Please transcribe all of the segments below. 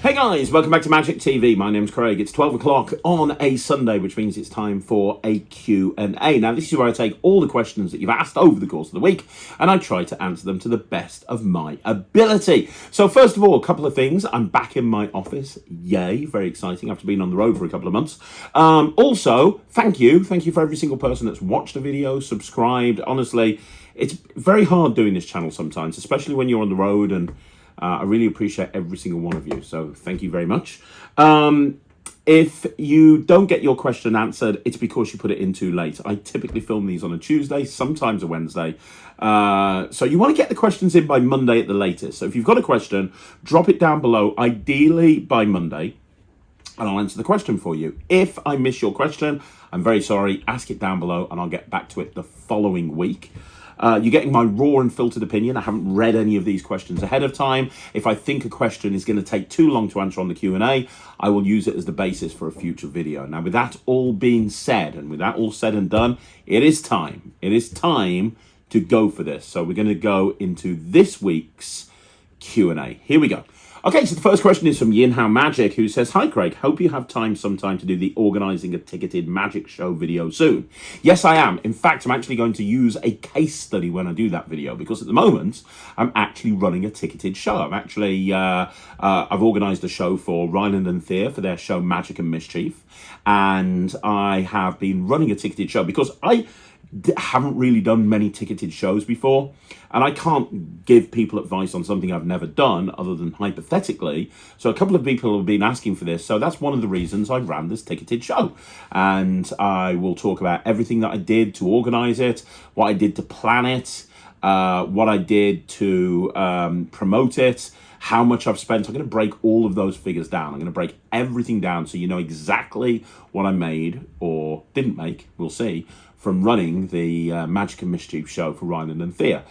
Hey guys, welcome back to Magic TV. My name's Craig. It's 12 o'clock on a Sunday, which means it's time for a Q&A. Now, this is where I take all the questions that you've asked over the course of the week, and I try to answer them to the best of my ability. So first of all, a couple of things. I'm back in my office. Yay, very exciting after being on the road for a couple of months. Also, thank you. Thank you for every single person that's watched the video, subscribed. Honestly, it's very hard doing this channel sometimes, especially when you're on the road, and I really appreciate every single one of you, so thank you very much. If you don't get your question answered, it's because you put it in too late. I typically film these on a Tuesday, sometimes a Wednesday. So you want to get the questions in by Monday at the latest. So if you've got a question, drop it down below, ideally by Monday, and I'll answer the question for you. If I miss your question, I'm very sorry. Ask it down below, and I'll get back to it the following week. You're getting my raw and filtered opinion. I haven't read any of these questions ahead of time. If I think a question is going to take too long to answer on the Q&A, I will use it as the basis for a future video. Now, with that all being said, and with that all said and done, it is time. It is time to go for this. So we're going to go into this week's Q&A. Here we go. Okay, so the first question is from Yinhao Magic, who says, "Hi Craig, hope you have time sometime to do the Organising a Ticketed Magic Show video soon." Yes, I am. In fact, I'm actually going to use a case study when I do that video, because at the moment, I'm actually running a ticketed show. I'm actually, I've organised a show for Ryland and Thea for their show Magic and Mischief, and I have been running a ticketed show because I haven't really done many ticketed shows before, and I can't give people advice on something I've never done other than hypothetically. So a couple of people have been asking for this, so that's one of the reasons I ran this ticketed show. And I will talk about everything that I did to organize it, what I did to plan it, what I did to promote it, how much I've spent. I'm going to break all of those figures down. I'm going to break everything down so you know exactly what I made or didn't make, we'll see, from running the Magic and Mischief show for Ryland and Thea.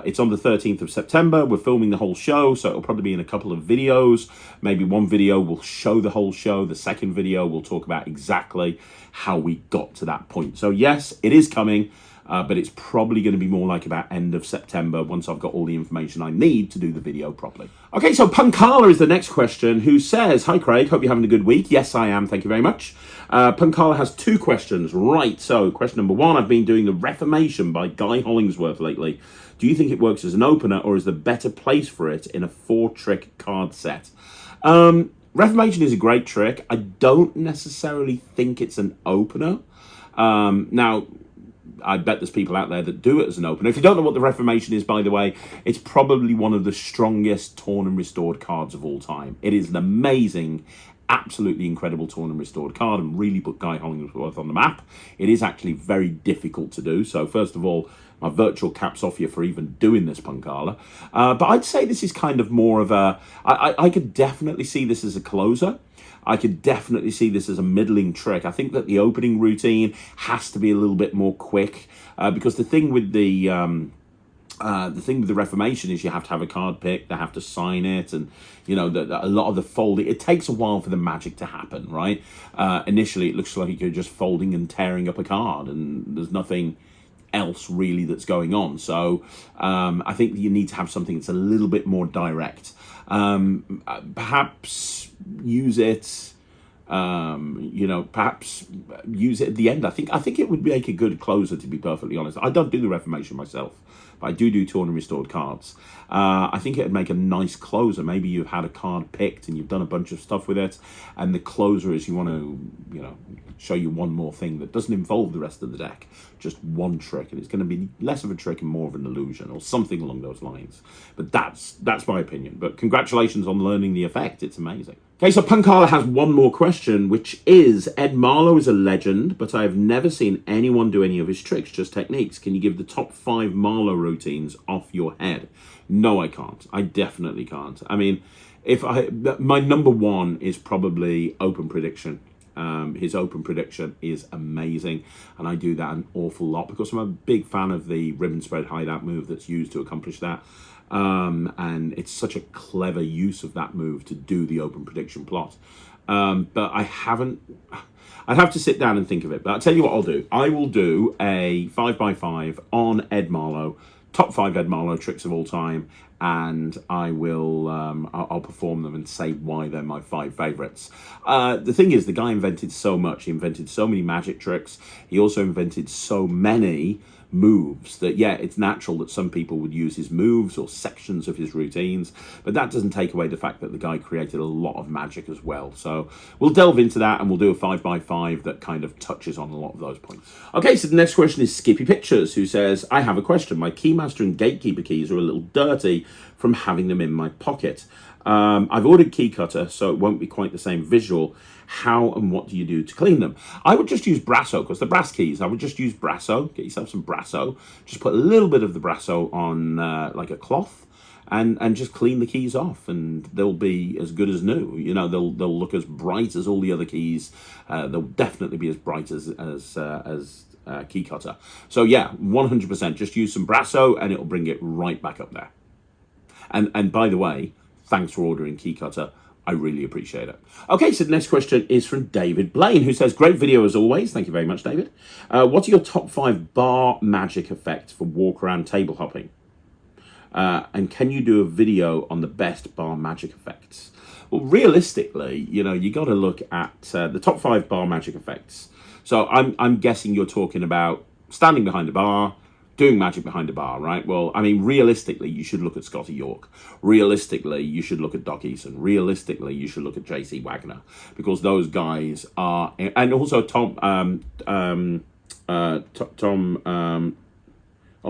It's on the 13th of September. We're filming the whole show, so it'll probably be in a couple of videos. Maybe one video will show the whole show. The second video will talk about exactly how we got to that point. So yes, it is coming, but it's probably going to be more like about end of September once I've got all the information I need to do the video properly. Okay, so Punkala is the next question, who says, "Hi Craig, hope you're having a good week." Yes, I am. Thank you very much. Punkala has two questions. Right, so question number one, I've been doing the Reformation by Guy Hollingsworth lately. Do you think it works as an opener, or is there better place for it in a 4-trick card set? Reformation is a great trick. I don't necessarily think it's an opener. Now, I bet there's people out there that do it as an opener. If you don't know what the Reformation is, by the way, it's probably one of the strongest Torn and Restored cards of all time. It is an amazing, absolutely incredible Torn and Restored card, and really put Guy Hollingsworth on the map. It is actually very difficult to do. So first of all, my virtual caps off you for even doing this, Punkala. But I'd say this is kind of more of a... I could definitely see this as a closer. I could definitely see this as a middling trick. I think that the opening routine has to be a little bit more quick, because the thing with the Reformation is you have to have a card pick, they have to sign it, and you know a lot of the folding, it takes a while for the magic to happen, right? Initially it looks like you're just folding and tearing up a card, and there's nothing else really that's going on. So I think you need to have something that's a little bit more direct. Perhaps use it, perhaps use it at the end. I think it would make a good closer, to be perfectly honest. I don't do the Reformation myself, but I do Torn and Restored cards. I think it would make a nice closer. Maybe you've had a card picked and you've done a bunch of stuff with it, and the closer is you want to, show you one more thing that doesn't involve the rest of the deck, just one trick, and it's going to be less of a trick and more of an illusion, or something along those lines. But that's my opinion. But congratulations on learning the effect. It's amazing. Okay, so Punkala has one more question, which is, "Ed Marlo is a legend, but I have never seen anyone do any of his tricks, just techniques. Can you give the top 5 Marlo routines off your head?" No, I can't. I definitely can't. I mean, my number one is probably open prediction. His open prediction is amazing, and I do that an awful lot because I'm a big fan of the ribbon spread hideout move that's used to accomplish that. And it's such a clever use of that move to do the open prediction plot. But I'd have to sit down and think of it. But I'll tell you what I'll do. I will do a 5x5 on Ed Marlo, top 5 Ed Marlo tricks of all time, and I'll perform them and say why they're my 5 favorites. The thing is, the guy invented so much. He invented so many magic tricks. He also invented so many moves that, yeah, it's natural that some people would use his moves or sections of his routines, but that doesn't take away the fact that the guy created a lot of magic as well. So we'll delve into that, and we'll do a 5x5 that kind of touches on a lot of those points. Okay, so the next question is Skippy Pictures, who says, I have a question. My Keymaster and Gatekeeper keys are a little dirty from having them in my pocket. I've ordered Key Cutter, so it won't be quite the same visual. How and what do you do to clean them? I would just use Brasso, because the brass keys, I would just use Brasso. Get yourself some Brasso. Just put a little bit of the Brasso on like a cloth, and just clean the keys off, and they'll be as good as new. You know, they'll look as bright as all the other keys. They'll definitely be as bright as Key Cutter. So yeah, 100%. Just use some Brasso, and it'll bring it right back up there. And by the way, thanks for ordering Key Cutter. I really appreciate it. Okay, so the next question is from David Blaine, who says, great video as always. Thank you very much, David. What are your top 5 bar magic effects for walk around table hopping? And can you do a video on the best bar magic effects? Well, realistically, you know, you got to look at the top 5 bar magic effects. So I'm guessing you're talking about standing behind a bar, doing magic behind a bar, right? Well, I mean, realistically, you should look at Scotty York. Realistically, you should look at Doc Eason. Realistically, you should look at JC Wagner, because those guys are, and also Tom, oh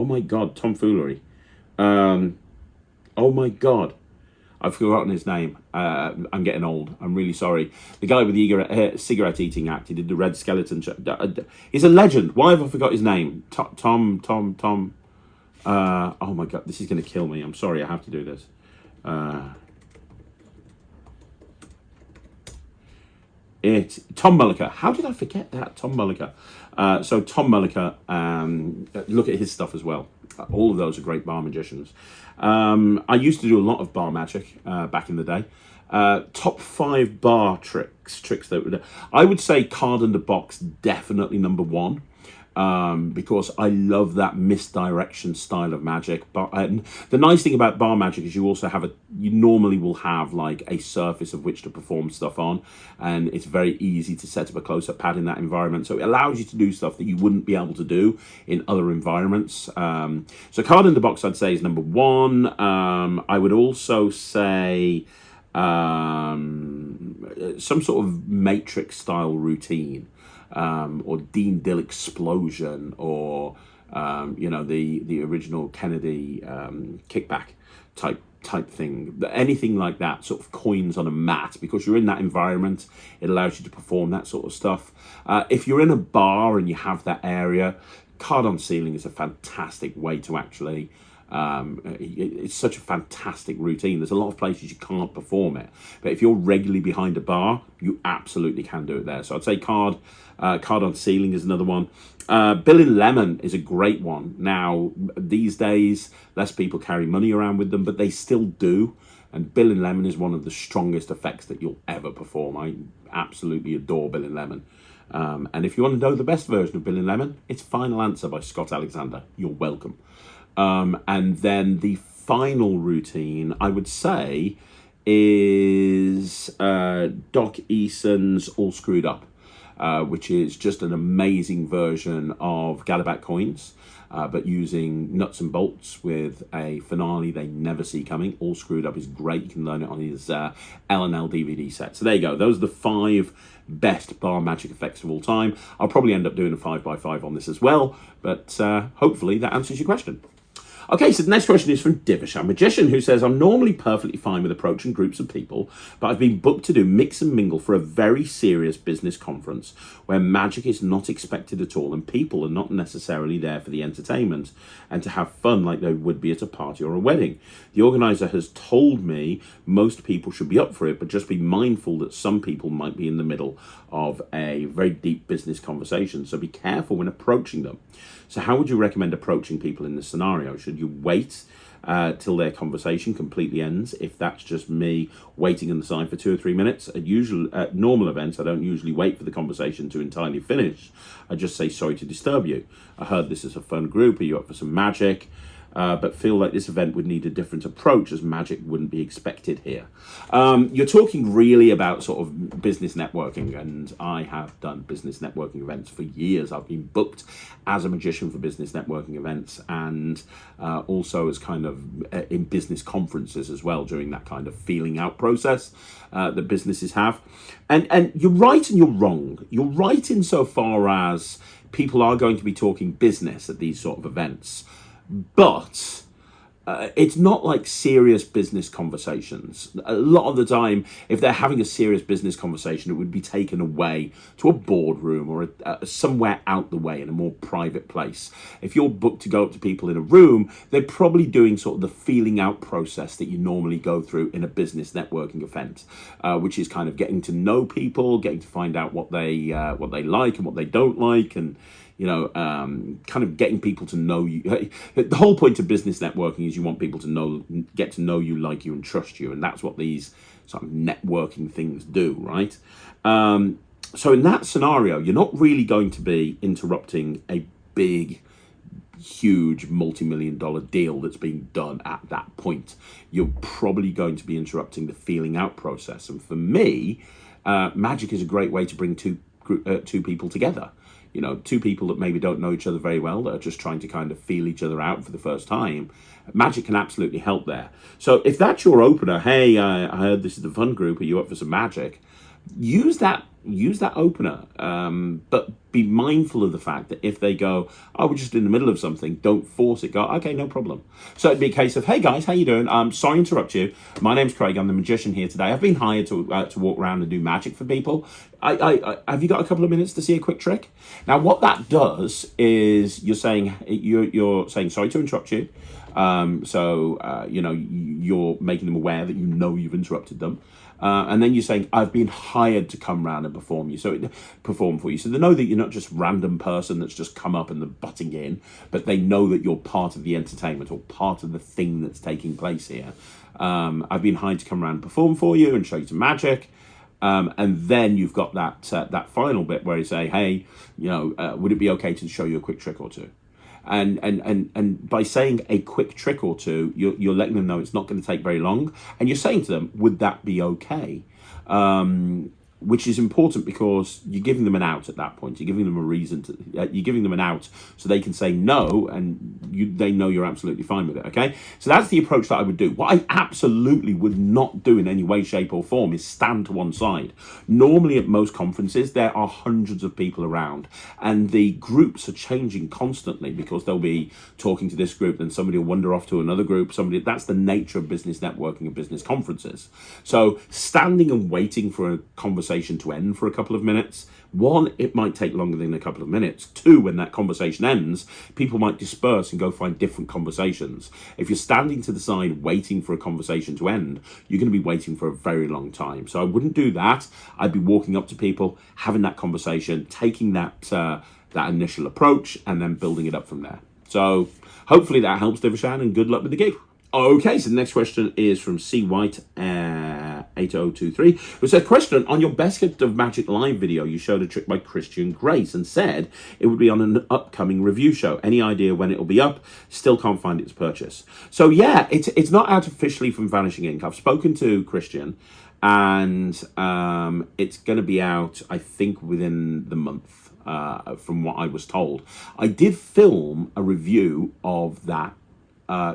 my God, Tom Foolery. Oh my God, I've forgotten his name. I'm getting old. I'm really sorry. The guy with the cigarette eating act. He did the Red Skeleton show. He's a legend. Why have I forgot his name? Tom. Oh my God, this is going to kill me. I'm sorry. I have to do this. It's Tom Mullica. How did I forget that? Tom Mullica. So Tom Mullica, look at his stuff as well. All of those are great bar magicians. I used to do a lot of bar magic back in the day. Top 5 bar tricks that I would say card under box, definitely number 1. Because I love that misdirection style of magic. But the nice thing about bar magic is you also have you normally will have like a surface of which to perform stuff on, and it's very easy to set up a close-up pad in that environment. So it allows you to do stuff that you wouldn't be able to do in other environments. So card in the box, I'd say, is number 1. I would also say some sort of Matrix style routine. Or Dean Dill explosion, or you know, the original Kennedy kickback type thing. Anything like that, sort of coins on a mat, because you're in that environment, it allows you to perform that sort of stuff. If you're in a bar and you have that area, card on ceiling is a fantastic way to actually. It's such a fantastic routine. There's a lot of places you can't perform it, but if you're regularly behind a bar, you absolutely can do it there. So I'd say card on ceiling is another one. Bill in Lemon is a great one. Now, these days, less people carry money around with them, but they still do. And Bill in Lemon is one of the strongest effects that you'll ever perform. I absolutely adore Bill in Lemon. And if you want to know the best version of Bill in Lemon, it's Final Answer by Scott Alexander. You're welcome. And then the final routine, I would say, is Doc Eason's All Screwed Up, which is just an amazing version of Galabat coins, but using nuts and bolts with a finale they never see coming. All Screwed Up is great. You can learn it on his L&L DVD set. So there you go. Those are the 5 best bar magic effects of all time. I'll probably end up doing a 5x5 on this as well, but hopefully that answers your question. Okay, so the next question is from Divishan Magician, who says, I'm normally perfectly fine with approaching groups of people, but I've been booked to do mix and mingle for a very serious business conference where magic is not expected at all and people are not necessarily there for the entertainment and to have fun like they would be at a party or a wedding. The organizer has told me most people should be up for it, but just be mindful that some people might be in the middle of a very deep business conversation, so be careful when approaching them. So how would you recommend approaching people in this scenario? Should you wait till their conversation completely ends? If that's just me waiting on the side for 2 or 3 minutes, at normal events, I don't usually wait for the conversation to entirely finish. I just say, sorry to disturb you. I heard this is a fun group. Are you up for some magic? but feel like this event would need a different approach as magic wouldn't be expected here. You're talking really about sort of business networking, and I have done business networking events for years. I've been booked as a magician for business networking events, and also as kind of in business conferences as well during that kind of feeling out process that businesses have. And you're right and you're wrong. You're right insofar as people are going to be talking business at these sort of events, but it's not like serious business conversations. A lot of the time, if they're having a serious business conversation, it would be taken away to a boardroom or somewhere out the way in a more private place. If you're booked to go up to people in a room, they're probably doing sort of the feeling out process that you normally go through in a business networking event, which is kind of getting to know people, getting to find out what they like and what they don't like, and kind of getting people to know you. The whole point of business networking is you want people to get to know you, like you, and trust you, and that's what these sort of networking things do, right? So in that scenario, you're not really going to be interrupting a big, huge, multi-million-dollar deal that's being done at that point. You're probably going to be interrupting the feeling out process, and for me, magic is a great way to bring two people together. Two people that maybe don't know each other very well, that are just trying to kind of feel each other out for the first time. Magic can absolutely help there. So if that's your opener, hey, I heard this is the fun group, are you up for some magic? Use that opener, but be mindful of the fact that if they go, oh, we're just in the middle of something, don't force it. Go, okay, no problem. So it'd be a case of, hey guys, how you doing? Sorry to interrupt you. My name's Craig. I'm the magician here today. I've been hired to walk around and do magic for people. I have you got a couple of minutes to see a quick trick? Now, what that does is you're saying sorry to interrupt you. You're making them aware that you've interrupted them. And then you're saying, I've been hired to come round and perform for you. So they know that you're not just random person that's just come up and they're butting in, but they know that you're part of the entertainment or part of the thing that's taking place here. I've been hired to come around and perform for you and show you some magic. And then you've got that final bit where you say, hey, would it be okay to show you a quick trick or two? And by saying a quick trick or two, you're letting them know it's not going to take very long, and you're saying to them, would that be okay? Which is important because you're giving them an out at that point. You're giving them a reason you're giving them an out so they can say no, and they know you're absolutely fine with it, okay? So that's the approach that I would do. What I absolutely would not do in any way, shape or form is stand to one side. Normally at most conferences, there are hundreds of people around, and the groups are changing constantly because they'll be talking to this group, then somebody will wander off to another group. That's the nature of business networking and business conferences. So standing and waiting for a conversation to end for a couple of minutes. One, it might take longer than a couple of minutes. Two, when that conversation ends, people might disperse and go find different conversations. If you're standing to the side waiting for a conversation to end, you're going to be waiting for a very long time. So I wouldn't do that. I'd be walking up to people, having that conversation, taking that initial approach, and then building it up from there. So hopefully that helps, Divishan, and good luck with the gig. Okay, so the next question is from C. White 8023, who said, question, on your Best Gift of Magic live video, you showed a trick by Christian Grace and said it would be on an upcoming review show. Any idea when it'll be up? Still can't find it to purchase. So yeah, it's not out officially from Vanishing Ink. I've spoken to Christian, and it's going to be out, I think, within the month, from what I was told. I did film a review of that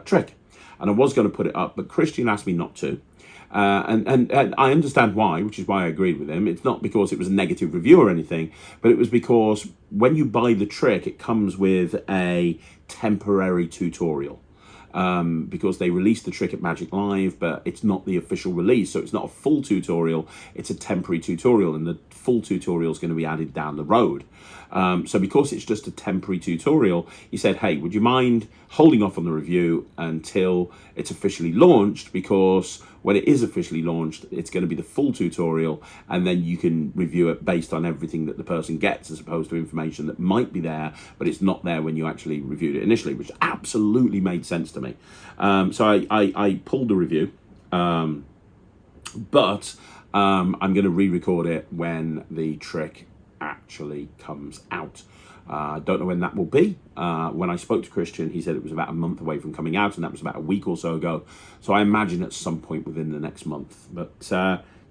trick, and I was going to put it up, but Christian asked me not to. And I understand why, which is why I agreed with him. It's not because it was a negative review or anything, but it was because when you buy the trick, it comes with a temporary tutorial. Because they released the trick at Magic Live, but it's not the official release, so it's not a full tutorial, it's a temporary tutorial, and the full tutorial is going to be added down the road. So because it's just a temporary tutorial, he said, hey, would you mind holding off on the review until it's officially launched, because when it is officially launched, it's going to be the full tutorial, and then you can review it based on everything that the person gets, as opposed to information that might be there, but it's not there when you actually reviewed it initially, which absolutely made sense to me. So I pulled the review, but I'm going to re-record it when the trick actually comes out. I don't know when that will be. When I spoke to Christian, he said it was about a month away from coming out, and that was about a week or so ago. So I imagine at some point within the next month. But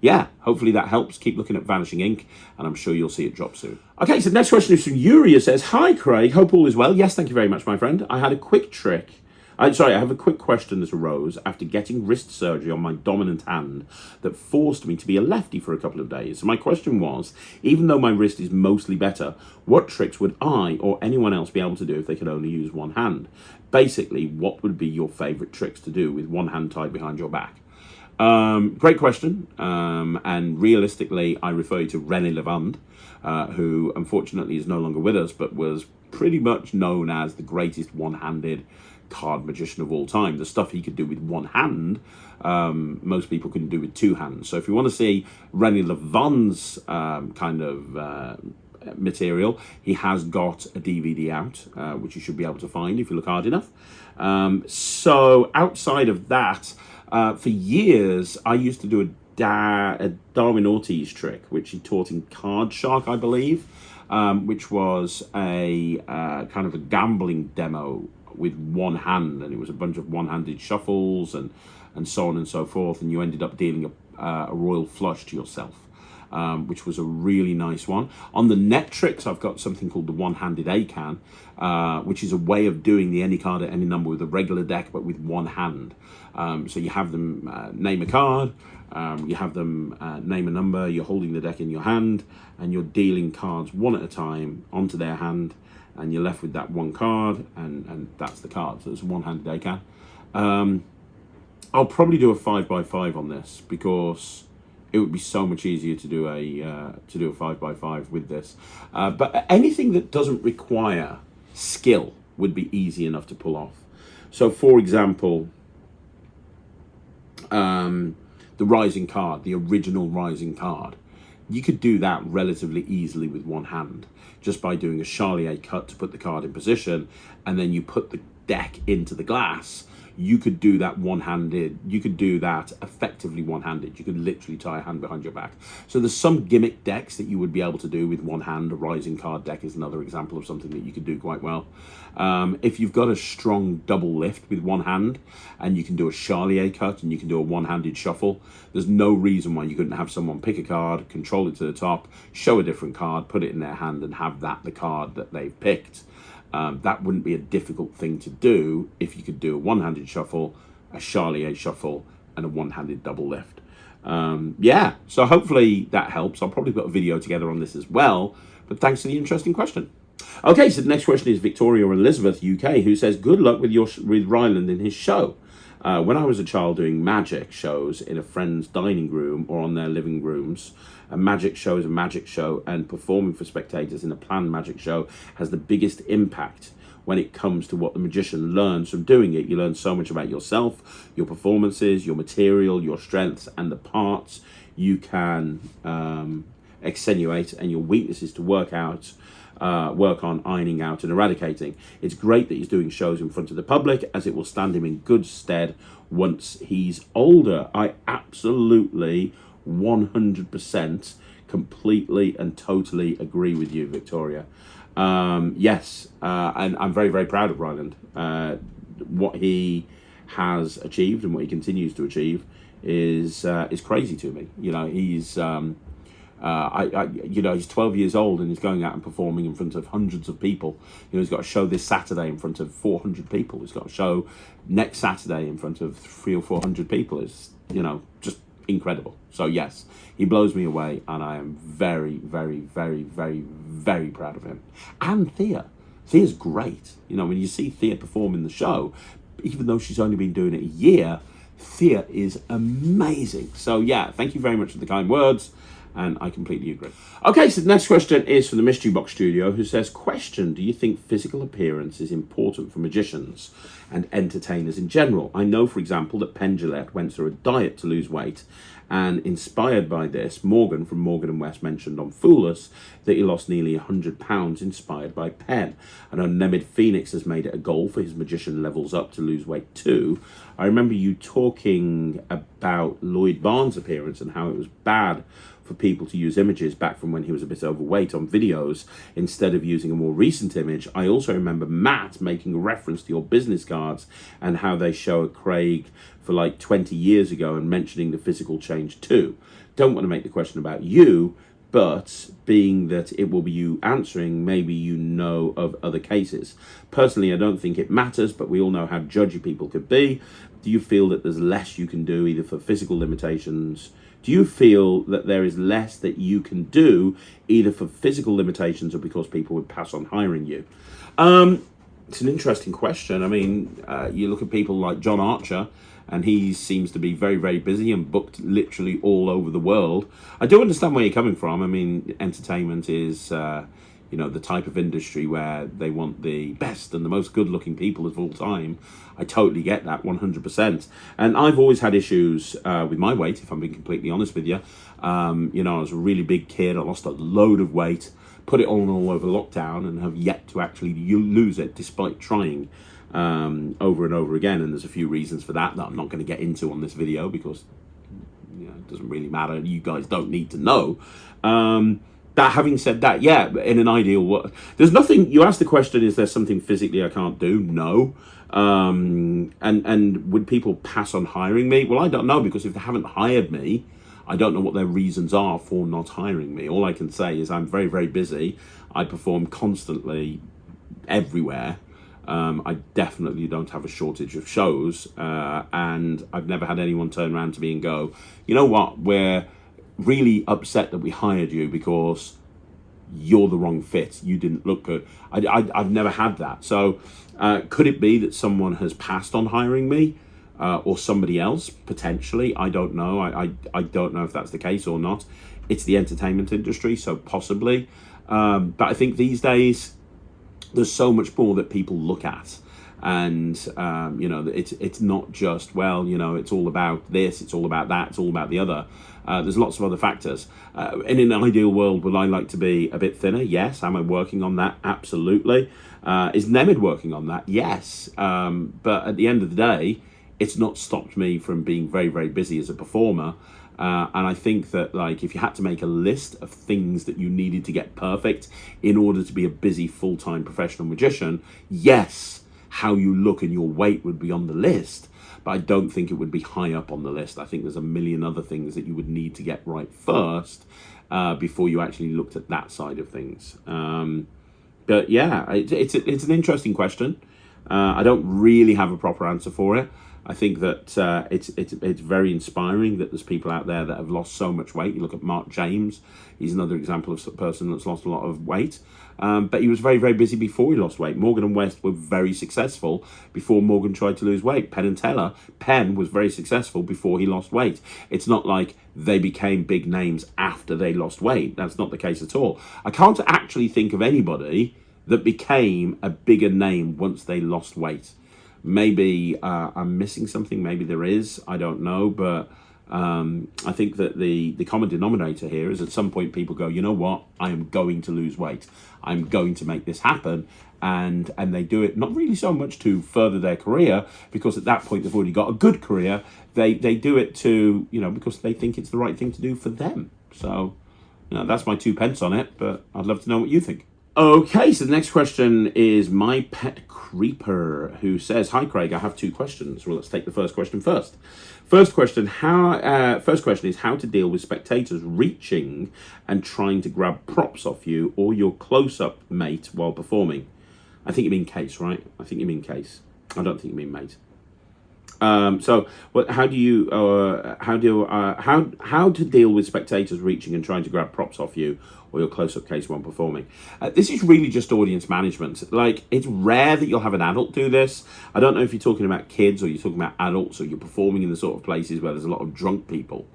yeah, hopefully that helps. Keep looking at Vanishing Ink, and I'm sure you'll see it drop soon. Okay, so the next question is from Yuri. It says, "Hi, Craig. Hope all is well." Yes, thank you very much, my friend. I have a quick question that arose after getting wrist surgery on my dominant hand that forced me to be a lefty for a couple of days. So my question was, even though my wrist is mostly better, what tricks would I or anyone else be able to do if they could only use one hand? Basically, what would be your favourite tricks to do with one hand tied behind your back? Great question. And realistically, I refer you to René Levand, who unfortunately is no longer with us, but was pretty much known as the greatest one-handed card magician of all time. The stuff he could do with one hand, most people couldn't do with two hands. So if you want to see René Levand's kind of material, he has got a DVD out, which you should be able to find if you look hard enough. So outside of that, for years, I used to do a Darwin Ortiz trick, which he taught in Card Shark, I believe, which was a kind of a gambling demo with one hand, and it was a bunch of one-handed shuffles and so on and so forth, and you ended up dealing a royal flush to yourself, which was a really nice one. On the Netrix, I've got something called the one-handed A-can, which is a way of doing the any card at any number with a regular deck, but with one hand. So you have them name a card, you have them name a number, you're holding the deck in your hand, and you're dealing cards one at a time onto their hand, and you're left with that one card, and that's the card. So it's a one-handed A-can. I'll probably do a 5x5 on this, because it would be so much easier to do a 5x5 with this. But anything that doesn't require skill would be easy enough to pull off. So, for example, the rising card, the original rising card, you could do that relatively easily with one hand, just by doing a Charlier cut to put the card in position, and then you put the deck into the glass. You could do that one-handed. You could do that effectively one-handed. You could literally tie a hand behind your back. So there's some gimmick decks that you would be able to do with one hand. A rising card deck is another example of something that you could do quite well. If you've got a strong double lift with one hand, and you can do a Charlier cut, and you can do a one-handed shuffle, there's no reason why you couldn't have someone pick a card, control it to the top, show a different card, put it in their hand, and have that the card that they've picked. That wouldn't be a difficult thing to do if you could do a one-handed shuffle, a Charlier shuffle, and a one-handed double lift. Yeah, so hopefully that helps. I'll probably put a video together on this as well, but thanks for the interesting question. Okay, so the next question is Victoria Elizabeth, UK, who says, "Good luck with Ryland in his show. When I was a child doing magic shows in a friend's dining room or on their living rooms, a magic show is a magic show, and performing for spectators in a planned magic show has the biggest impact when it comes to what the magician learns from doing it. You learn so much about yourself, your performances, your material, your strengths, and the parts you can extenuate, and your weaknesses to work on ironing out and eradicating. It's great that he's doing shows in front of the public, as it will stand him in good stead once he's older." I absolutely 100% completely and totally agree with you, Victoria. Yes, and I'm very, very proud of Ryland. What he has achieved and what he continues to achieve is crazy to me. You know, he's he's 12 years old, and he's going out and performing in front of hundreds of people. You know, he's got a show this Saturday in front of 400 people. He's got a show next Saturday in front of 300 or 400 people. It's, just incredible. So yes, he blows me away, and I am very, very, very, very, very proud of him. And Thea's great. You know, when you see Thea perform in the show, even though she's only been doing it a year, Thea is amazing. So yeah, thank you very much for the kind words, and I completely agree. Okay, so the next question is from the Mystery Box Studio, who says, "Question, do you think physical appearance is important for magicians and entertainers in general? I know, for example, that Penn Jillette went through a diet to lose weight, and inspired by this, Morgan from Morgan & West mentioned on Fool Us that he lost nearly 100 pounds inspired by Penn. I know Nemid Phoenix has made it a goal for his magician levels up to lose weight too. I remember you talking about Lloyd Barnes' appearance and how it was bad for people to use images back from when he was a bit overweight on videos instead of using a more recent image. I also remember Matt making a reference to your business cards and how they show a Craig for like 20 years ago and mentioning the physical change too. Don't want to make the question about you, but being that it will be you answering, maybe you know of other cases. Personally, I don't think it matters, but we all know how judgy people could be. Do you feel that there's less you can do either for physical limitations? Do you feel that there is less that you can do either for physical limitations or because people would pass on hiring you? It's an interesting question. I mean, you look at people like John Archer, and he seems to be very, very busy and booked literally all over the world. I do understand where you're coming from. I mean, entertainment is, the type of industry where they want the best and the most good-looking people of all time. I totally get that, 100%. And I've always had issues with my weight, if I'm being completely honest with you. I was a really big kid. I lost a load of weight, put it on all over lockdown, and have yet to actually lose it despite trying over and over again. And there's a few reasons for that I'm not going to get into on this video because it doesn't really matter. You guys don't need to know. That having said that, yeah, in an ideal world, there's nothing. You asked the question: is there something physically I can't do? No. And would people pass on hiring me? Well, I don't know, because if they haven't hired me, I don't know what their reasons are for not hiring me. All I can say is I'm very, very busy. I perform constantly everywhere. I definitely don't have a shortage of shows, and I've never had anyone turn around to me and go, you know what, we're really upset that we hired you because you're the wrong fit. You didn't look good. I've never had that. So could it be that someone has passed on hiring me or somebody else? Potentially. I don't know. I don't know if that's the case or not. It's the entertainment industry, so possibly. But I think these days, there's so much more that people look at, and it's not just, it's all about this, it's all about that, it's all about the other. There's lots of other factors. In an ideal world, would I like to be a bit thinner? Yes. Am I working on that? Absolutely. Is Nemid working on that? Yes. But at the end of the day, it's not stopped me from being very, very busy as a performer. And I think that, if you had to make a list of things that you needed to get perfect in order to be a busy full-time professional magician, yes, how you look and your weight would be on the list, but I don't think it would be high up on the list. I think there's a million other things that you would need to get right first before you actually looked at that side of things. But yeah, it's an interesting question. I don't really have a proper answer for it. I think that it's very inspiring that there's people out there that have lost so much weight. You look at Mark James; he's another example of a person that's lost a lot of weight. But he was very, very busy before he lost weight. Morgan and West were very successful before Morgan tried to lose weight. Penn and Teller, Penn was very successful before he lost weight. It's not like they became big names after they lost weight. That's not the case at all. I can't actually think of anybody that became a bigger name once they lost weight. Maybe I'm missing something. Maybe there is. I don't know. But I think that the common denominator here is at some point people go, you know what? I am going to lose weight. I'm going to make this happen. And they do it not really so much to further their career, because at that point they've already got a good career. They do it to, because they think it's the right thing to do for them. So, that's my 2 pence on it. But I'd love to know what you think. Okay, so the next question is My Pet Creeper, who says, "Hi Craig, I have 2 questions." Well, let's take the first question first. First question is how to deal with spectators reaching and trying to grab props off you or your close-up mate while performing. I think you mean case, right? I think you mean case. I don't think you mean mate. So, how to deal with spectators reaching and trying to grab props off you or your close-up case when performing? This is really just audience management. It's rare that you'll have an adult do this. I don't know if you're talking about kids or you're talking about adults or you're performing in the sort of places where there's a lot of drunk people.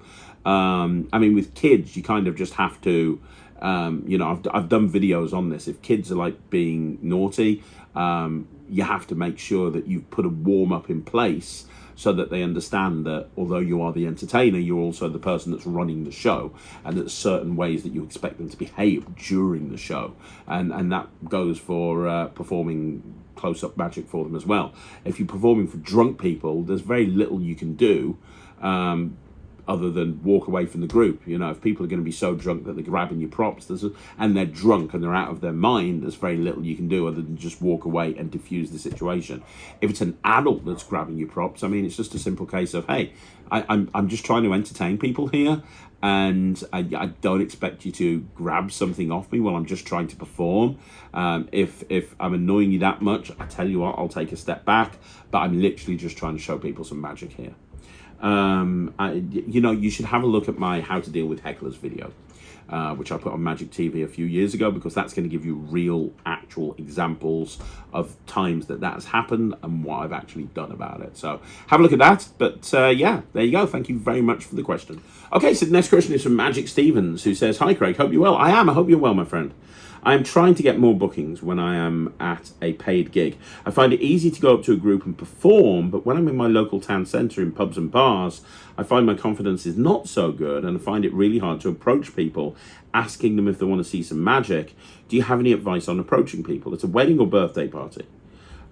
With kids, you kind of just have to, I've done videos on this. If kids are being naughty, you have to make sure that you've put a warm-up in place so that they understand that although you are the entertainer, you're also the person that's running the show, and there's certain ways that you expect them to behave during the show, and that goes for performing close-up magic for them as well. If you're performing for drunk people, there's very little you can do other than walk away from the group. You know, if people are going to be so drunk that they're grabbing your props and they're drunk and they're out of their mind, there's very little you can do other than just walk away and diffuse the situation. If it's an adult that's grabbing your props, I mean, it's just a simple case of, hey, I'm just trying to entertain people here, and I don't expect you to grab something off me while I'm just trying to perform. If I'm annoying you that much, I tell you what, I'll take a step back, but I'm literally just trying to show people some magic here. You know, you should have a look at my How to Deal with Hecklers video, which I put on Magic TV a few years ago, because that's going to give you real, actual examples of times that has happened and what I've actually done about it. So have a look at that. But yeah, there you go. Thank you very much for the question. Okay, so the next question is from Magic Stevens, who says, "Hi Craig, hope you're well." I am. I hope you're well, my friend. I am trying to get more bookings when I am at a paid gig. I find it easy to go up to a group and perform, but when I'm in my local town centre in pubs and bars, I find my confidence is not so good, and I find it really hard to approach people, asking them if they want to see some magic. Do you have any advice on approaching people? It's a wedding or birthday party.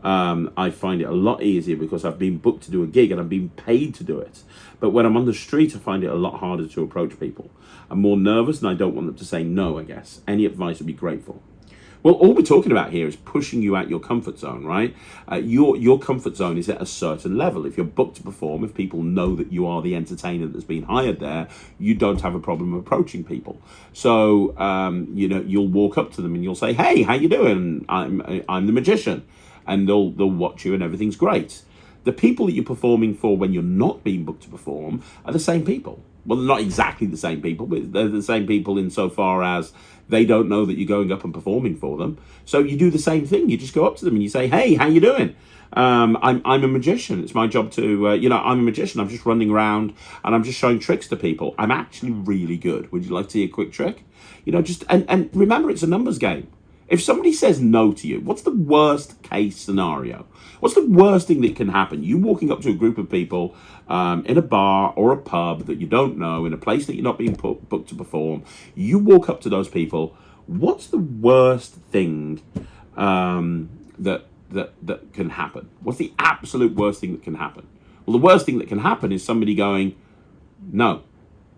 I find it a lot easier because I've been booked to do a gig and I'm being paid to do it. But when I'm on the street, I find it a lot harder to approach people. I'm more nervous and I don't want them to say no, I guess. Any advice would be grateful. Well, all we're talking about here is pushing you out your comfort zone, right? Your comfort zone is at a certain level. If you're booked to perform, if people know that you are the entertainer that's been hired there, you don't have a problem approaching people. So, you know, you'll walk up to them and you'll say, "Hey, how you doing? I'm the magician." And they'll watch you and everything's great. The people that you're performing for when you're not being booked to perform are the same people. Well, not exactly the same people, but they're the same people insofar as they don't know that you're going up and performing for them. So you do the same thing. You just go up to them and you say, "Hey, how you doing? I'm a magician. It's my job to, you know, I'm a magician. I'm just running around and I'm just showing tricks to people. I'm actually really good. Would you like to see a quick trick?" You know, just, and remember, it's a numbers game. If somebody says no to you, what's the worst case scenario? What's the worst thing that can happen? You walking up to a group of people in a bar or a pub that you don't know, in a place that you're not being booked to perform, you walk up to those people. What's the worst thing that can happen? What's the absolute worst thing that can happen? Well, the worst thing that can happen is somebody going, "No,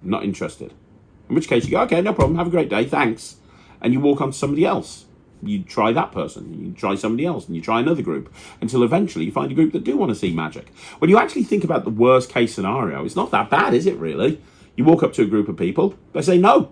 I'm not interested." In which case you go, "Okay, no problem, have a great day, thanks." And you walk on to somebody else. You try that person, you try somebody else, and you try another group, until eventually you find a group that do want to see magic. When you actually think about the worst case scenario, it's not that bad, is it really? You walk up to a group of people, they say no.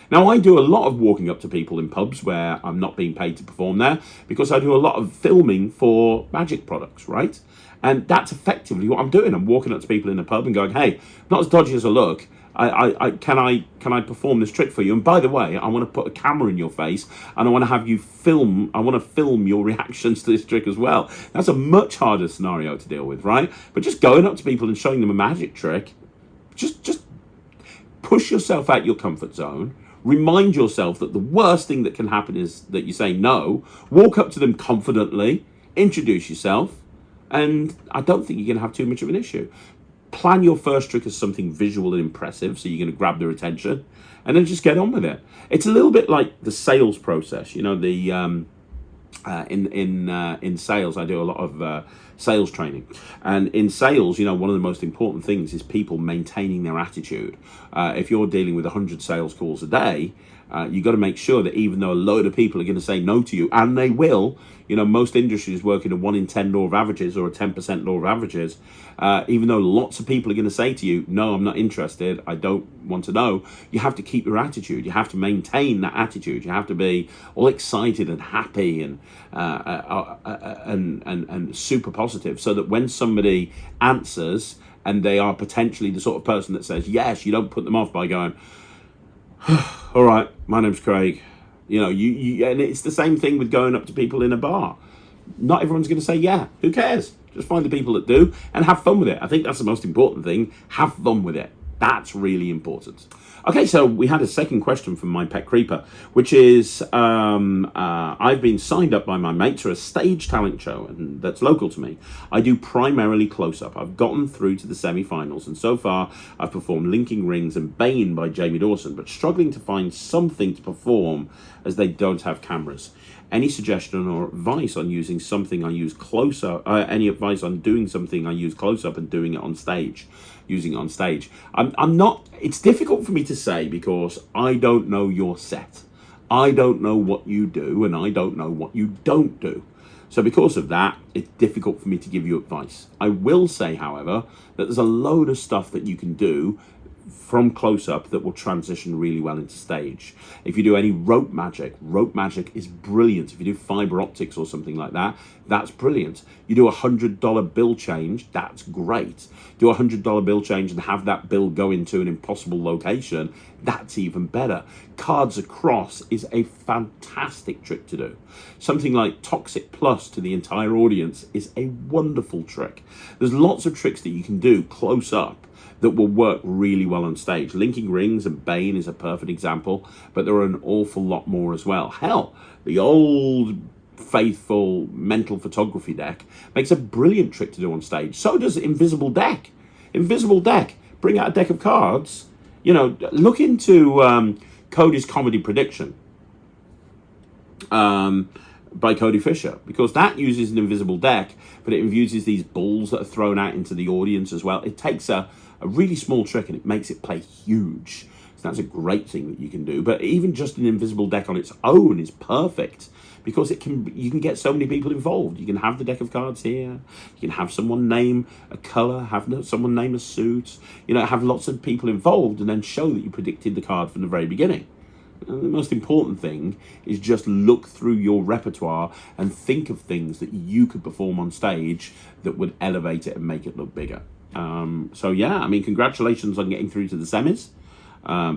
Now, I do a lot of walking up to people in pubs where I'm not being paid to perform there, because I do a lot of filming for magic products, right? And that's effectively what I'm doing. I'm walking up to people in a pub and going, "Hey, not as dodgy as I look. Can I perform this trick for you? And by the way, I want to put a camera in your face and I want to have you film. I want to film your reactions to this trick as well." That's a much harder scenario to deal with, right? But just going up to people and showing them a magic trick, just push yourself out your comfort zone. Remind yourself that the worst thing that can happen is that you say no. Walk up to them confidently, introduce yourself, and I don't think you're going to have too much of an issue. Plan your first trick as something visual and impressive, so you're going to grab their attention, and then just get on with it. It's a little bit like the sales process. You know, the in sales, I do a lot of sales training, and in sales, you know, one of the most important things is people maintaining their attitude. If you're dealing with 100 sales calls a day, you got to make sure that even though a load of people are going to say no to you, and they will, you know, most industries work in a 1 in 10 law of averages or a 10% law of averages. Even though lots of people are going to say to you, "No, I'm not interested, I don't want to know," you have to keep your attitude. You have to maintain that attitude. You have to be all excited and happy and super positive, so that when somebody answers and they are potentially the sort of person that says yes, you don't put them off by going, "All right, my name's Craig." You know, you and it's the same thing with going up to people in a bar. Not everyone's going to say yeah. Who cares? Just find the people that do and have fun with it. I think that's the most important thing. Have fun with it. That's really important. Okay, so we had a second question from My Pet Creeper, which is, I've been signed up by my mates for a stage talent show, and that's local to me. I do primarily close-up. I've gotten through to the semi-finals, and so far I've performed Linking Rings and Bane by Jamie Dawson, but struggling to find something to perform as they don't have cameras. Any suggestion or advice on using something I use close up? Any advice on doing something I use close up and doing it on stage? Using it on stage. I'm not. It's difficult for me to say because I don't know your set. I don't know what you do, and I don't know what you don't do. So because of that, it's difficult for me to give you advice. I will say, however, that there's a load of stuff that you can do from close-up that will transition really well into stage. If you do any rope magic is brilliant. If you do fiber optics or something like that, that's brilliant. You do $100 bill change, that's great. Do a $100 bill change and have that bill go into an impossible location, that's even better. Cards across is a fantastic trick to do. Something like Toxic Plus to the entire audience is a wonderful trick. There's lots of tricks that you can do close up that will work really well on stage. Linking Rings and Bane is a perfect example, but there are an awful lot more as well. Hell, the old faithful mental photography deck makes a brilliant trick to do on stage. So does Invisible Deck. Invisible Deck, bring out a deck of cards. You know, look into Cody's Comedy Prediction by Cody Fisher, because that uses an invisible deck, but it uses these balls that are thrown out into the audience as well. It takes a really small trick and it makes it play huge. So that's a great thing that you can do. But even just an invisible deck on its own is perfect because you can get so many people involved. You can have the deck of cards here. You can have someone name a color, have someone name a suit. You know, have lots of people involved and then show that you predicted the card from the very beginning. And the most important thing is just look through your repertoire and think of things that you could perform on stage that would elevate it and make it look bigger. So yeah, I mean, congratulations on getting through to the semis.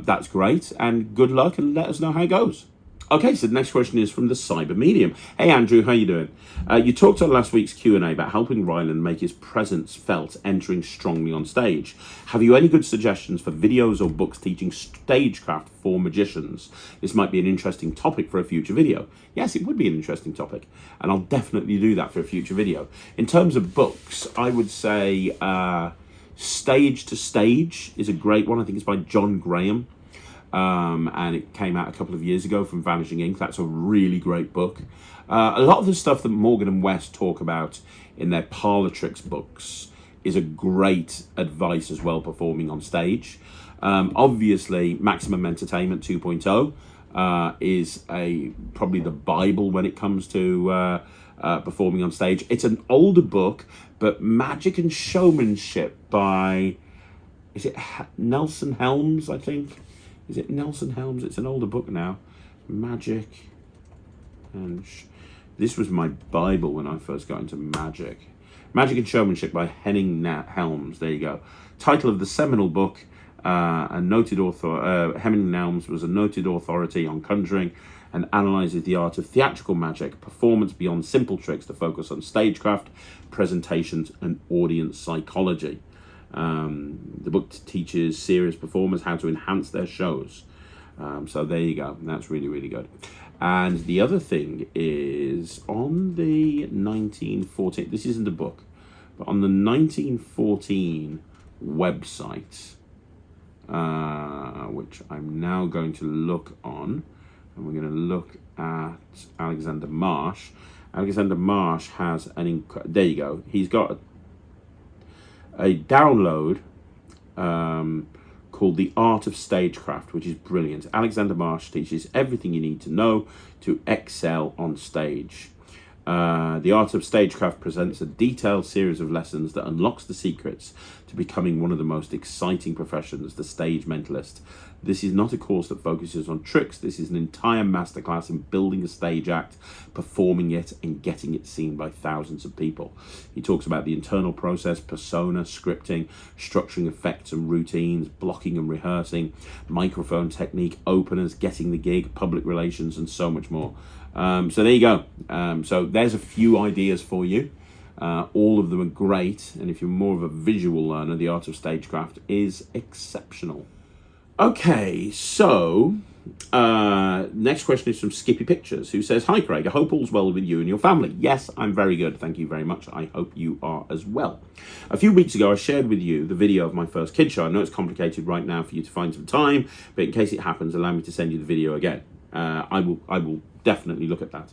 That's great, and good luck, and let us know how it goes. Okay, so the next question is from the Cyber Medium. Hey Andrew, how you doing? You talked on last week's Q&A about helping Ryland make his presence felt entering strongly on stage. Have you any good suggestions for videos or books teaching stagecraft for magicians? This might be an interesting topic for a future video. Yes, it would be an interesting topic, and I'll definitely do that for a future video. In terms of books, I would say Stage to Stage is a great one. I think it's by John Graham. And it came out a couple of years ago from Vanishing Ink. That's a really great book. A lot of the stuff that Morgan and West talk about in their Parlor Tricks books is a great advice as well, performing on stage. Obviously, Maximum Entertainment 2.0 is probably the Bible when it comes to performing on stage. It's an older book, but Magic and Showmanship by, is it Nelson Helms, I think? Is it Nelson Helms? It's an older book now. Magic and... This was my Bible when I first got into magic. Magic and Showmanship by Henning Helms. There you go. Title of the seminal book. A noted author, Henning Helms was a noted authority on conjuring and analyzes the art of theatrical magic, performance beyond simple tricks to focus on stagecraft, presentations, and audience psychology. The book teaches serious performers how to enhance their shows. So there you go. That's really, really good. And the other thing is on the 1914, this isn't a book, but on the 1914 website, which I'm now going to look on, and we're going to look at Alexander Marsh. Alexander Marsh has there you go. He's got a download called The Art of Stagecraft, which is brilliant. Alexander Marsh teaches everything you need to know to excel on stage. The Art of Stagecraft presents a detailed series of lessons that unlocks the secrets to becoming one of the most exciting professions, the stage mentalist. This is not a course that focuses on tricks. This is an entire masterclass in building a stage act, performing it, and getting it seen by thousands of people. He talks about the internal process, persona, scripting, structuring effects and routines, blocking and rehearsing, microphone technique, openers, getting the gig, public relations, and so much more. So there you go. So there's a few ideas for you. All of them are great, and if you're more of a visual learner, The Art of Stagecraft is exceptional. Okay, so next question is from Skippy Pictures, who says, "Hi Craig, I hope all's well with you and your family." Yes, I'm very good, thank you very much. I hope you are as well. A few weeks ago, I shared with you the video of my first kid show. I know it's complicated right now for you to find some time, but in case it happens, allow me to send you the video again. I will definitely look at that.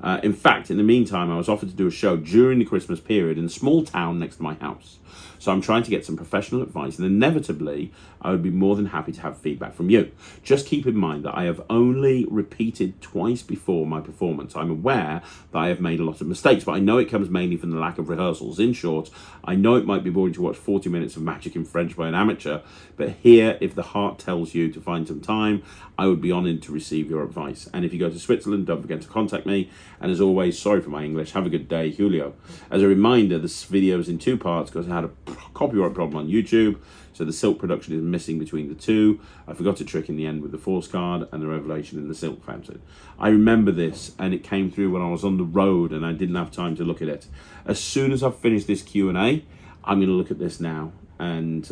In fact, in the meantime, I was offered to do a show during the Christmas period in a small town next to my house. So I'm trying to get some professional advice, and inevitably, I would be more than happy to have feedback from you. Just keep in mind that I have only repeated twice before my performance. I'm aware that I have made a lot of mistakes, but I know it comes mainly from the lack of rehearsals. In short, I know it might be boring to watch 40 minutes of magic in French by an amateur, but here, if the heart tells you to find some time, I would be honoured to receive your advice. And if you go to Switzerland, don't forget to contact me. And as always, sorry for my English. Have a good day, Julio. As a reminder, this video is in two parts because I had a copyright problem on YouTube, so the silk production is missing between the two. I forgot a trick in the end with the force card and the revelation in the silk fountain. I remember this, and it came through when I was on the road and I didn't have time to look at it. As soon as I've finished this Q&A, I'm going to look at this now and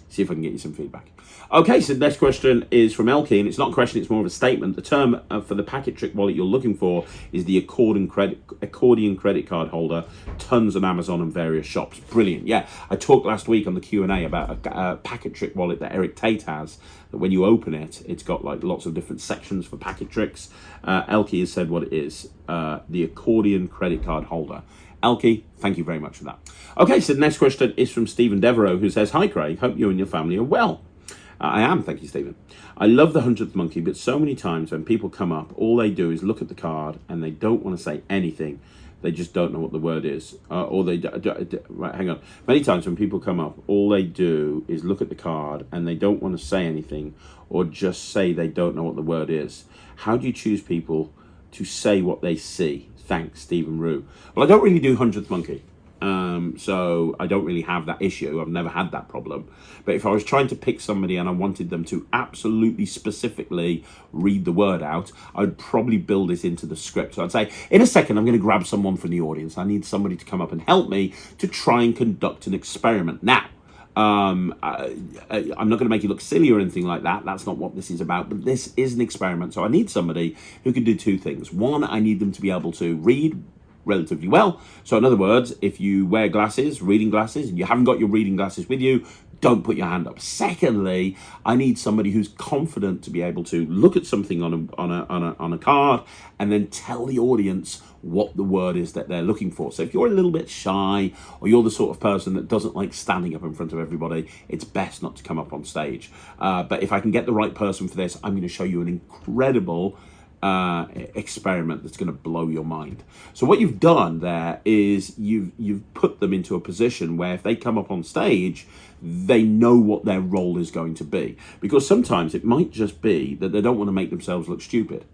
see if I can get you some feedback. Okay, so the next question is from Elkie, and it's not a question, it's more of a statement. The term for the packet trick wallet you're looking for is the Accordion credit card holder. Tons on Amazon and various shops. Brilliant. Yeah, I talked last week on the Q&A about a packet trick wallet that Eric Tate has, that when you open it, it's got like lots of different sections for packet tricks. Elkie has said what it is, the Accordion credit card holder. Elkie, thank you very much for that. Okay, so the next question is from Stephen Devereaux, who says, "Hi Craig, hope you and your family are well." I am, thank you, Stephen. I love the 100th Monkey, but so many times when people come up, all they do is look at the card and they don't want to say anything. They just don't know what the word is. Right, hang on. Many times when people come up, all they do is look at the card and they don't want to say anything or just say they don't know what the word is. How do you choose people to say what they see? Thanks, Stephen Rue. Well, I don't really do 100th Monkey. So I don't really have that issue. I've never had that problem. But if I was trying to pick somebody and I wanted them to absolutely specifically read the word out, I'd probably build it into the script. So I'd say, in a second, I'm going to grab someone from the audience. I need somebody to come up and help me to try and conduct an experiment. Now, I'm not going to make you look silly or anything like that. That's not what this is about. But this is an experiment. So I need somebody who can do two things. One, I need them to be able to read relatively well. So in other words, if you wear glasses, reading glasses, and you haven't got your reading glasses with you, don't put your hand up. Secondly, I need somebody who's confident to be able to look at something on a card and then tell the audience what the word is that they're looking for. So if you're a little bit shy or you're the sort of person that doesn't like standing up in front of everybody, it's best not to come up on stage. But if I can get the right person for this, I'm going to show you an incredible experiment that's going to blow your mind. So what you've done there is you've put them into a position where if they come up on stage, they know what their role is going to be. Because sometimes it might just be that they don't want to make themselves look stupid.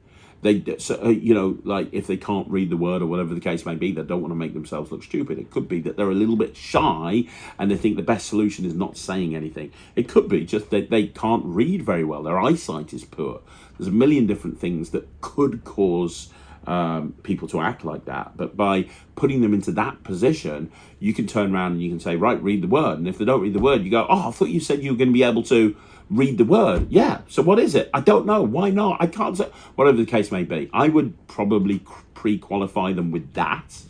Like if they can't read the word or whatever the case may be, they don't want to make themselves look stupid. It could be that they're a little bit shy and they think the best solution is not saying anything. It could be just that they can't read very well. Their eyesight is poor. There's a million different things that could cause people to act like that. But by putting them into that position, you can turn around and you can say, right, read the word. And if they don't read the word, you go, oh, I thought you said you were going to be able to read the word. Yeah, so what is it? I don't know. Why not? I can't say. Whatever the case may be, I would probably pre-qualify them with that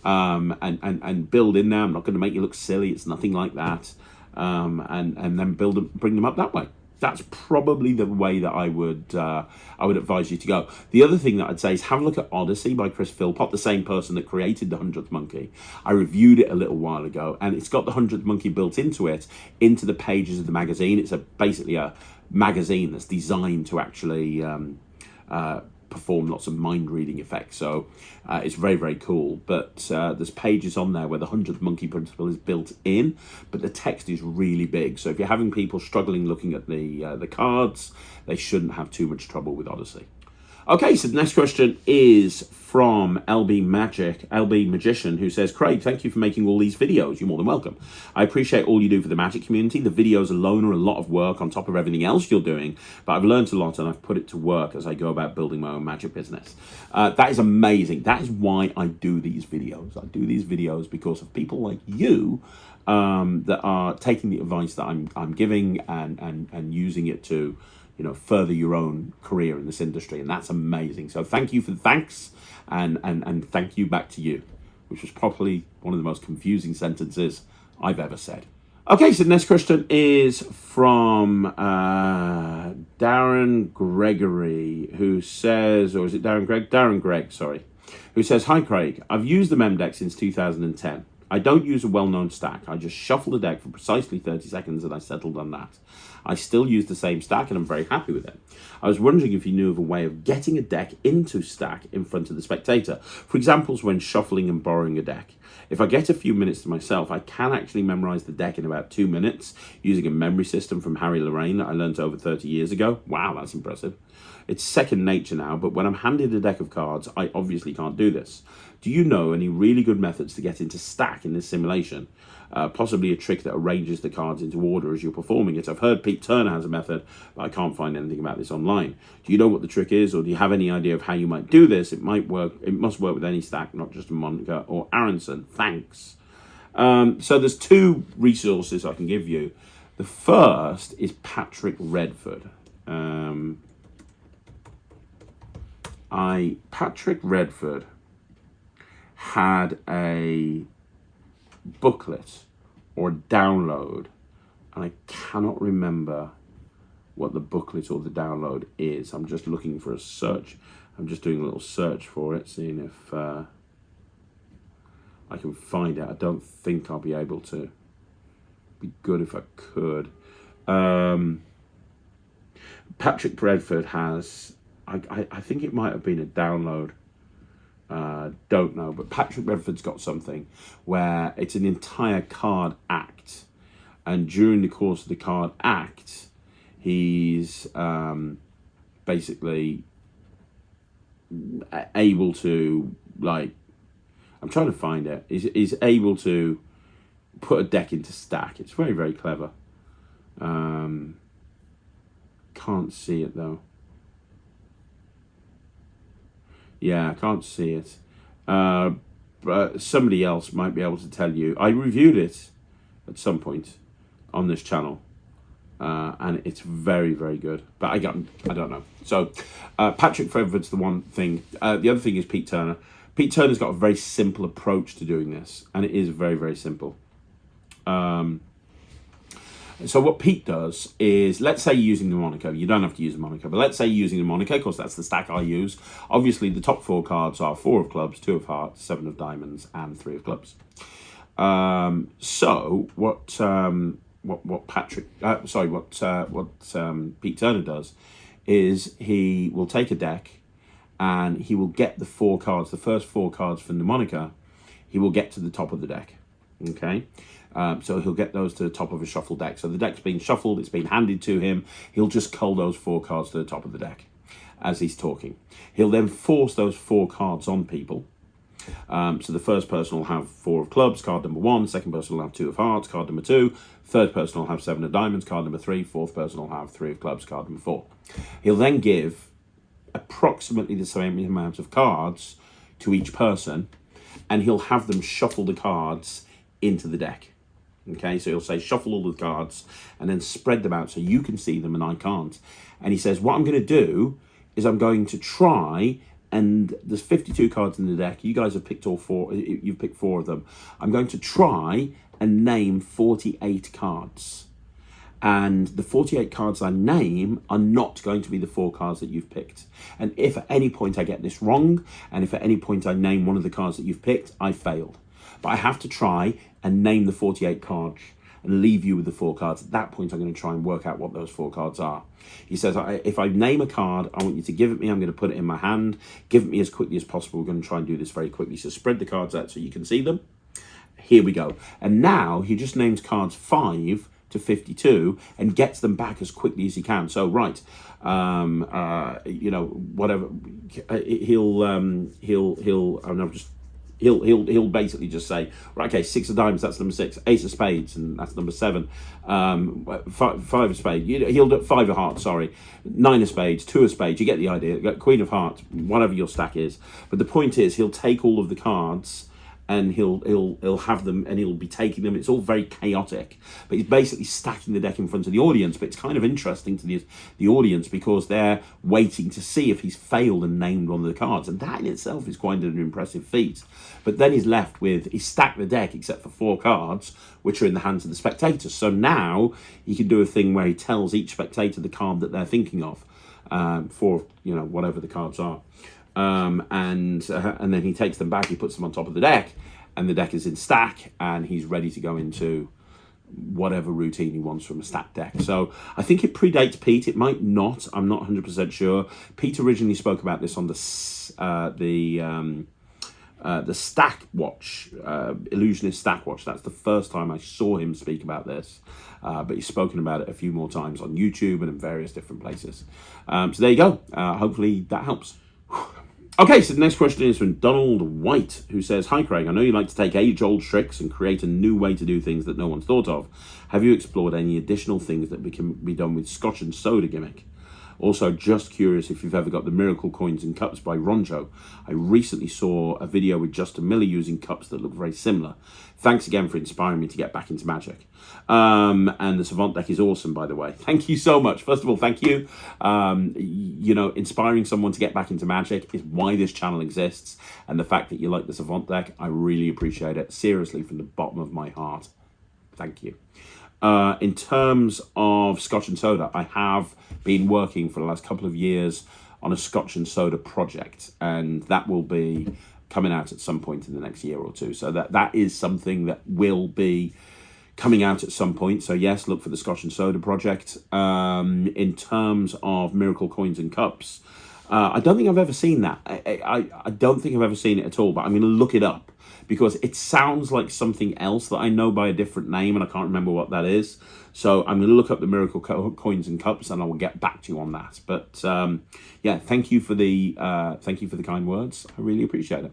and build in there. I'm not going to make you look silly. It's nothing like that. And then bring them up that way. That's probably the way that I would advise you to go. The other thing that I'd say is have a look at Odyssey by Chris Philpott, the same person that created the 100th Monkey. I reviewed it a little while ago, and it's got the 100th Monkey built into it, into the pages of the magazine. It's basically a magazine that's designed to actually perform lots of mind-reading effects. So it's very, very cool. But there's pages on there where the 100th Monkey principle is built in, but the text is really big. So if you're having people struggling looking at the cards, they shouldn't have too much trouble with Odyssey. Okay, so the next question is from LB Magician, who says, Craig, thank you for making all these videos. You're more than welcome. I appreciate all you do for the magic community. The videos alone are a lot of work on top of everything else you're doing, but I've learned a lot and I've put it to work as I go about building my own magic business. That is amazing. That is why I do these videos. I do these videos because of people like you that are taking the advice that I'm giving and using it to further your own career in this industry, and that's amazing. So thank you for the thanks, and thank you back to you, which was probably one of the most confusing sentences I've ever said. Okay, so the next question is from Darren Gregory, who says, or is it Darren Greg? Darren Greg, sorry. who says, "Hi Craig, I've used the mem deck since 2010. I don't use a well-known stack. I just shuffle the deck for precisely 30 seconds and I settled on that. I still use the same stack and I'm very happy with it. I was wondering if you knew of a way of getting a deck into stack in front of the spectator. For examples when shuffling and borrowing a deck. If I get a few minutes to myself, I can actually memorize the deck in about 2 minutes using a memory system from Harry Lorraine that I learned over 30 years ago. Wow, that's impressive. It's second nature now, but when I'm handed a deck of cards, I obviously can't do this. Do you know any really good methods to get into stack in this simulation? Possibly a trick that arranges the cards into order as you're performing it. I've heard Pete Turner has a method, but I can't find anything about this online. Do you know what the trick is, or do you have any idea of how you might do this? It might work. It must work with any stack, not just a Monica or Aronson. Thanks." So there's 2 resources I can give you. The first is Patrick Redford. Patrick Redford had a booklet or download, and I cannot remember what the booklet or the download is. I'm just looking for a search. I'm just doing a little search for it, seeing if I can find it. I don't think I'll be able to. Be good if I could. Patrick Redford has, I think it might have been a download. Don't know, but Patrick Redford's got something where it's an entire card act, and during the course of the card act, he's basically able to, like, I'm trying to find it. He's able to put a deck into stack. It's very, very clever. Can't see it though. Yeah, I can't see it. But somebody else might be able to tell you. I reviewed it at some point on this channel, and it's very, very good. But I don't know. So Patrick Redford's the one thing. The other thing is Pete Turner. Pete Turner's got a very simple approach to doing this, and it is very, very simple. So what Pete does is, let's say you're using the Monaco. You don't have to use the Monaco, but let's say you're using the Monaco, of course that's the stack I use. Obviously the top 4 cards are 4 of clubs, 2 of hearts, 7 of diamonds, and 3 of clubs. So what Pete Turner does is he will take a deck and he will get the 4 cards, the first 4 cards from the Monaco, he will get to the top of the deck. Okay. So he'll get those to the top of a shuffle deck. So the deck's been shuffled, it's been handed to him. He'll just cull those 4 cards to the top of the deck as he's talking. He'll then force those 4 cards on people. So the first person will have 4 of clubs, card number 1. Second person will have 2 of hearts, card number 2. Third person will have 7 of diamonds, card number 3. Fourth person will have 3 of clubs, card number 4. He'll then give approximately the same amount of cards to each person, and he'll have them shuffle the cards into the deck. Okay, so he'll say shuffle all the cards and then spread them out so you can see them and I can't. And he says, what I'm going to do is I'm going to try, and there's 52 cards in the deck. You guys have picked all 4. You've picked 4 of them. I'm going to try and name 48 cards. And the 48 cards I name are not going to be the 4 cards that you've picked. And if at any point I get this wrong, and if at any point I name one of the cards that you've picked, I failed. But I have to try and name the 48 cards and leave you with the 4 cards. At that point, I'm going to try and work out what those 4 cards are. He says, if I name a card, I want you to give it me. I'm going to put it in my hand. Give it me as quickly as possible. We're going to try and do this very quickly. So spread the cards out so you can see them. Here we go. And now he just names cards 5 to 52 and gets them back as quickly as he can. So right, you know, whatever, He'll basically just say, right, okay, 6 of diamonds, that's number 6. Ace of spades, and that's number 7. 5 of spades, he'll do 5 of hearts, sorry. 9 of spades, 2 of spades, you get the idea. Queen of hearts, whatever your stack is. But the point is, he'll take all of the cards and he'll have them and he'll be taking them. It's all very chaotic, but he's basically stacking the deck in front of the audience. But it's kind of interesting to the audience because they're waiting to see if he's failed and named one of the cards, and that in itself is quite an impressive feat. But then he's left with, he's stacked the deck except for 4 cards which are in the hands of the spectators. So now he can do a thing where he tells each spectator the card that they're thinking of, for, you know, whatever the cards are. and then he takes them back, he puts them on top of the deck, and the deck is in stack, and he's ready to go into whatever routine he wants from a stacked deck. So I think it predates Pete. It might not. I'm not 100% sure. Pete originally spoke about this on the Stack Watch, Illusionist Stack Watch. That's the first time I saw him speak about this. But he's spoken about it a few more times on YouTube and in various different places. So there you go. Hopefully that helps. Okay, so the next question is from Donald White, who says, "Hi Craig, I know you like to take age-old tricks and create a new way to do things that no one's thought of. Have you explored any additional things that can be done with Scotch and soda gimmick? Also, just curious if you've ever got the Miracle Coins and Cups by Ronjo. I recently saw a video with Justin Miller using cups that look very similar. Thanks again for inspiring me to get back into magic." And the Savant deck is awesome, by the way. Thank you so much. First of all, thank you. You know, inspiring someone to get back into magic is why this channel exists. And the fact that you like the Savant deck, I really appreciate it. Seriously, from the bottom of my heart. Thank you. In terms of Scotch and soda, I have been working for the last couple of years on a Scotch and soda project, and that will be coming out at some point in the next year or two. So that is something that will be coming out at some point. So yes, look for the Scotch and soda project. In terms of Miracle Coins and Cups, I don't think I've ever seen that. I don't think I've ever seen it at all, but I'm going to look it up, because it sounds like something else that I know by a different name, and I can't remember what that is. So I'm going to look up the Miracle Coins and Cups, and I will get back to you on that. But yeah, thank you for the kind words. I really appreciate it.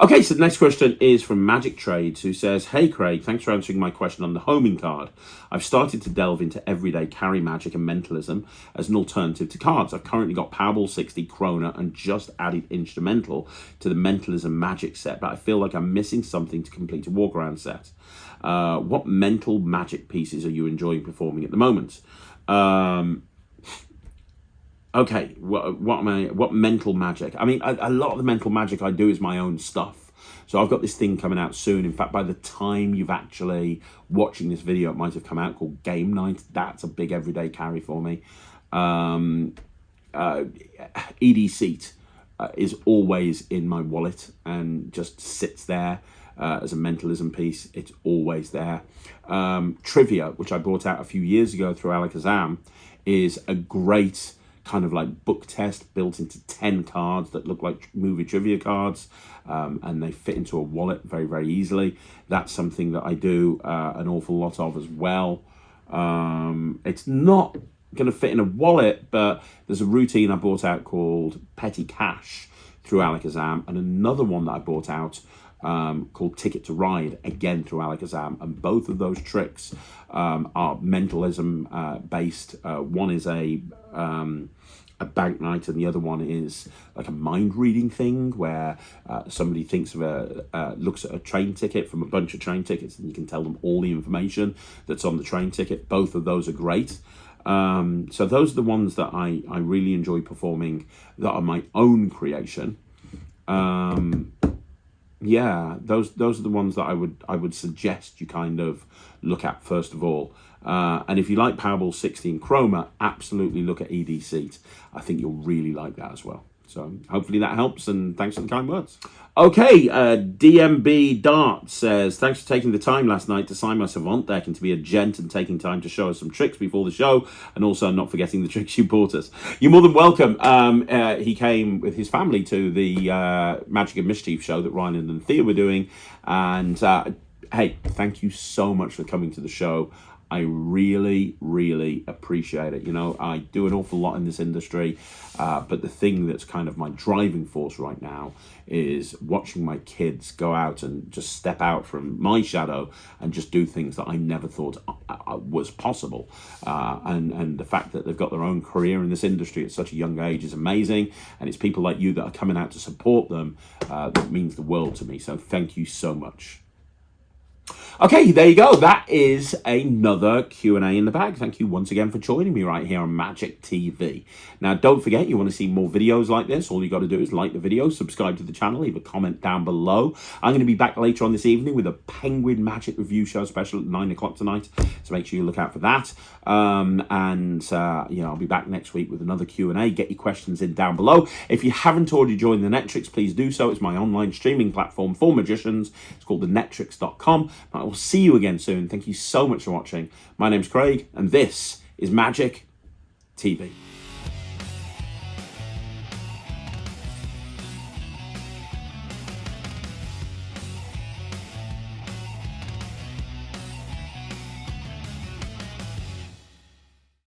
Okay, so the next question is from Magic Trades, who says, "Hey Craig, thanks for answering my question on the homing card. I've started to delve into everyday carry magic and mentalism as an alternative to cards. I've currently got Powerball 60, Krona, and just added Instrumental to the mentalism magic set, but I feel like I'm missing something to complete a walk around set. What mental magic pieces are you enjoying performing at the moment?" Okay, what mental magic? I mean, a lot of the mental magic I do is my own stuff. So I've got this thing coming out soon. In fact, by the time you've actually watching this video, it might have come out, called Game Night. That's a big everyday carry for me. ED Seat is always in my wallet and just sits there as a mentalism piece. It's always there. Trivia, which I brought out a few years ago through Alakazam, is a great kind of like book test built into 10 cards that look like movie trivia cards, and they fit into a wallet very, very easily. That's something that I do an awful lot of as well. It's not going to fit in a wallet, but there's a routine I bought out called Petty Cash through Alakazam, and another one that I bought out called Ticket to Ride, again through Alakazam, and both of those tricks are mentalism based. One is a bank night, and the other one is like a mind reading thing where somebody thinks of looks at a train ticket from a bunch of train tickets, and you can tell them all the information that's on the train ticket. Both of those are great. So those are the ones that I really enjoy performing that are my own creation. Yeah, those are the ones that I would suggest you kind of look at first of all. And if you like Powerball 60 and Chroma, absolutely look at ED Seat. I think you'll really like that as well. So hopefully that helps, and thanks for the kind words. Okay, DMB Dart says, "Thanks for taking the time last night to sign my Savant deck and to be a gent and taking time to show us some tricks before the show, and also not forgetting the tricks you brought us." You're more than welcome. He came with his family to the Magic and Mischief show that Ryan and Thea were doing, and hey, thank you so much for coming to the show. I really, really appreciate it. You know, I do an awful lot in this industry, but the thing that's kind of my driving force right now is watching my kids go out and just step out from my shadow and just do things that I never thought was possible. And the fact that they've got their own career in this industry at such a young age is amazing. And it's people like you that are coming out to support them that means the world to me. So thank you so much. Okay, there you go. That is another Q&A in the bag. Thank you once again for joining me right here on Magic TV. Now, don't forget, you want to see more videos like this, all you got to do is like the video, subscribe to the channel, leave a comment down below. I'm going to be back later on this evening with a Penguin Magic Review Show special at 9 o'clock tonight, so make sure you look out for that. I'll be back next week with another Q&A. Get your questions in down below. If you haven't already joined the Netrix, please do so. It's my online streaming platform for magicians. It's called the Netrix.com. I will see you again soon. Thank you so much for watching. My name's Craig, and this is Magic TV.